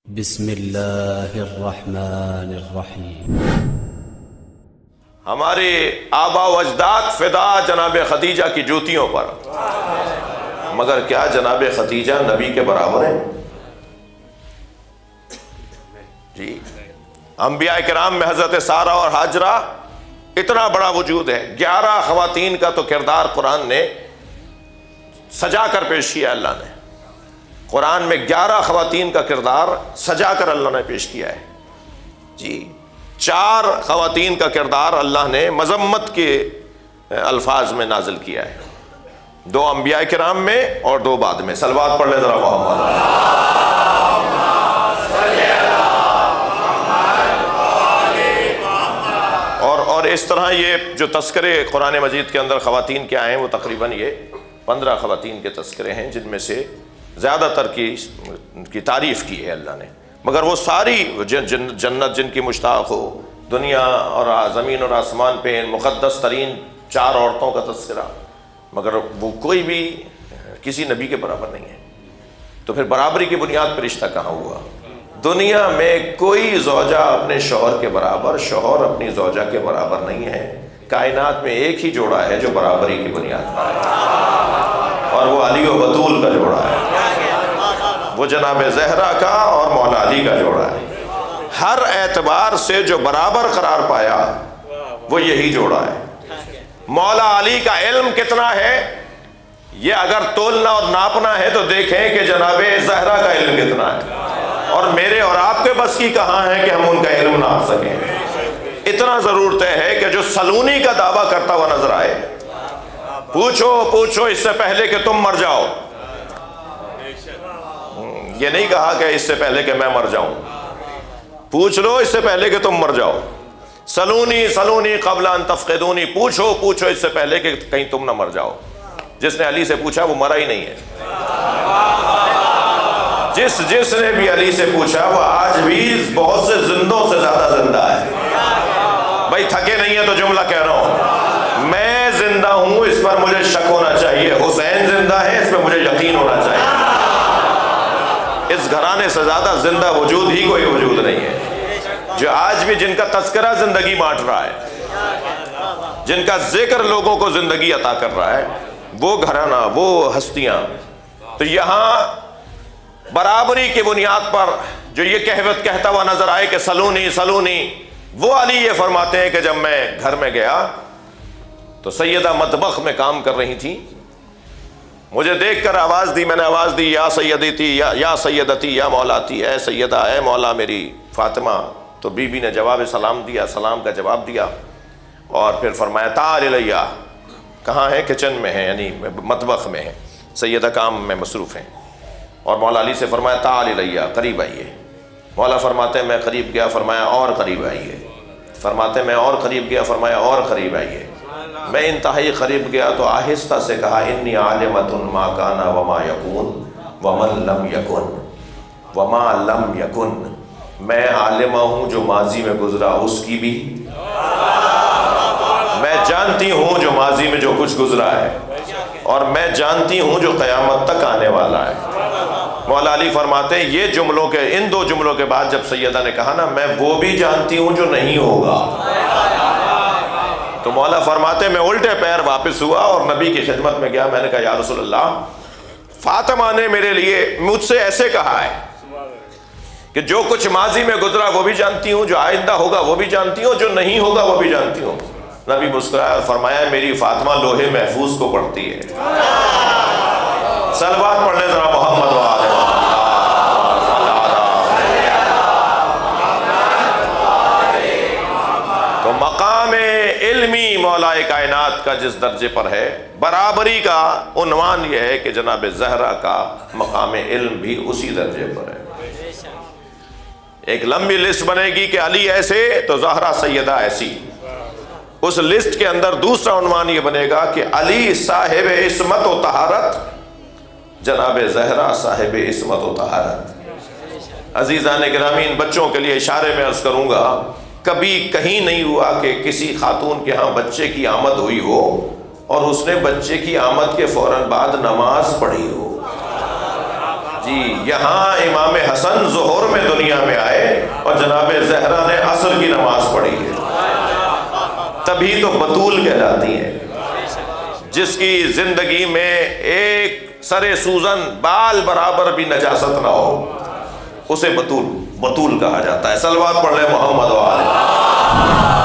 بسم اللہ الرحمن الرحیم۔ ہمارے آبا و اجداد فدا جناب خدیجہ کی جوتیوں پر، مگر کیا جناب خدیجہ نبی کے برابر ہیں؟ جی، انبیاء کرام میں حضرت سارہ اور ہاجرہ اتنا بڑا وجود ہے، 11 خواتین کا تو کردار قرآن نے سجا کر پیش کیا۔ اللہ نے قرآن میں 11 خواتین کا کردار سجا کر اللہ نے پیش کیا ہے۔ جی، 4 خواتین کا کردار اللہ نے مذمت کے الفاظ میں نازل کیا ہے، 2 انبیاء کرام میں اور 2 بعد میں۔ صلوات پڑھ لیں ذرا محمد۔ اور اس طرح یہ جو تذکرے قرآن مجید کے اندر خواتین کے آئے ہیں وہ تقریباً یہ 15 خواتین کے تذکرے ہیں، جن میں سے زیادہ تر کی تعریف کی ہے اللہ نے، مگر وہ ساری جنت جن کی مشتاق ہو، دنیا اور زمین اور آسمان پہ مقدس ترین 4 عورتوں کا تذکرہ، مگر وہ کوئی بھی کسی نبی کے برابر نہیں ہے۔ تو پھر برابری کی بنیاد پر رشتہ کہاں ہوا؟ دنیا میں کوئی زوجہ اپنے شوہر کے برابر، شوہر اپنی زوجہ کے برابر نہیں ہے۔ کائنات میں ایک ہی جوڑا ہے جو برابری کی بنیاد پر ہے، اور وہ علی و بطول کا جوڑا ہے، وہ جناب زہرا کا اور مولا علی کا جوڑا ہے۔ ہر اعتبار سے جو برابر قرار پایا وہ یہی جوڑا ہے۔ مولا علی کا علم کتنا ہے یہ اگر تولنا اور ناپنا ہے تو دیکھیں کہ جناب زہرا کا علم کتنا ہے، اور میرے اور آپ کے بس کی کہاں ہے کہ ہم ان کا علم ناپ سکیں۔ اتنا ضرور طے ہے کہ جو سلونی کا دعویٰ کرتا ہوا نظر آئے، پوچھو اس سے پہلے کہ تم مر جاؤ، یہ نہیں کہا کہ اس سے پہلے کہ میں مر جاؤں، پوچھ لو اس سے پہلے کہ تم مر جاؤ۔ سلونی قبل ان تفقدونی، پوچھو اس سے پہلے کہ کہیں تم نہ مر جاؤ۔ جس نے علی سے پوچھا وہ مرا ہی نہیں ہے، جس نے بھی علی سے پوچھا وہ آج بھی بہت سے زندوں سے زیادہ زندہ ہے۔ بھائی تھکے نہیں ہے تو جملہ کہہ رہا ہوں، میں زندہ ہوں اس پر مجھے شک ہونا چاہیے، حسین زندہ ہے اس پر مجھے یقین ہونا چاہیے۔ اس گھرانے سے زیادہ زندہ وجود ہی کوئی وجود نہیں ہے، جو آج بھی جن کا تذکرہ زندگی بانٹ رہا ہے، جن کا ذکر لوگوں کو زندگی عطا کر رہا ہے، وہ گھرانہ، وہ ہستیاں۔ تو یہاں برابری کی بنیاد پر جو یہ کہوت کہتا ہوا نظر آئے کہ سلونی، وہ علی یہ فرماتے ہیں کہ جب میں گھر میں گیا تو سیدہ مطبخ میں کام کر رہی تھی، مجھے دیکھ کر آواز دی، میں نے آواز دی، یا سیدتی، یا سیدتی، یا مولاتی، اے سیدہ، اے مولا میری فاطمہ۔ تو بی بی نے جواب سلام دیا، سلام کا جواب دیا، اور پھر فرمایا تعال الیہ، کہاں ہے؟ کچن میں ہے، یعنی مطبخ میں ہے، سیدہ کام میں مصروف ہیں۔ اور مولا علی سے فرمایا تعال الیہ، قریب آئیے۔ مولا فرماتے ہیں میں قریب گیا، فرمایا اور قریب آئیے۔ فرماتے ہیں میں اور قریب گیا، فرمایا اور قریب آئیے۔ میں انتہائی قریب گیا تو آہستہ سے کہا انی عالمۃ ما کان وما یکون ومن لم یکن وما لم یکن، میں عالمہ ہوں جو ماضی میں گزرا اس کی بھی، میں جانتی ہوں جو ماضی میں جو کچھ گزرا ہے، اور میں جانتی ہوں جو قیامت تک آنے والا ہے۔ مولا علی فرماتے ہیں یہ جملوں کے، ان 2 جملوں کے بعد جب سیدہ نے کہا نا میں وہ بھی جانتی ہوں جو نہیں ہوگا، تو مولا فرماتے ہیں میں الٹے پیر واپس ہوا اور نبی کی خدمت میں گیا۔ میں نے کہا یا رسول اللہ، فاطمہ نے میرے لیے مجھ سے ایسے کہا ہے کہ جو کچھ ماضی میں گزرا وہ بھی جانتی ہوں، جو آئندہ ہوگا وہ بھی جانتی ہوں، جو نہیں ہوگا وہ بھی جانتی ہوں۔ نبی مسکرایا اور فرمایا میری فاطمہ لوہے محفوظ کو پڑھتی ہے۔ صلوات پڑھنے ذرا محمد و آل محمد۔ تو مقام علمی مولا کائنات کا جس درجے پر ہے، برابری کا عنوان یہ ہے کہ جناب زہرا کا مقام علم بھی اسی درجے پر ہے۔ ایک لمبی لسٹ بنے گی کہ علی ایسے تو زہرا سیدہ ایسی، اس لسٹ کے اندر دوسرا عنوان یہ بنے گا کہ علی صاحب عصمت و طہارت، جناب زہرا صاحب عصمت و طہارت۔ عزیزان گرامی، ان بچوں کے لیے اشارے میں عرض کروں گا، کبھی کہیں نہیں ہوا کہ کسی خاتون کے ہاں بچے کی آمد ہوئی ہو اور اس نے بچے کی آمد کے فوراً بعد نماز پڑھی ہو۔ جی یہاں امام حسن ظہر میں دنیا میں آئے اور جناب زہرا نے عصر کی نماز پڑھی ہے، تبھی تو بطول کہلاتی ہیں۔ جس کی زندگی میں ایک سرے سوزن بال برابر بھی نجاست نہ ہو، اسے بطول کہا جاتا ہے۔ صلوات پڑھ لیں محمد و آلہ۔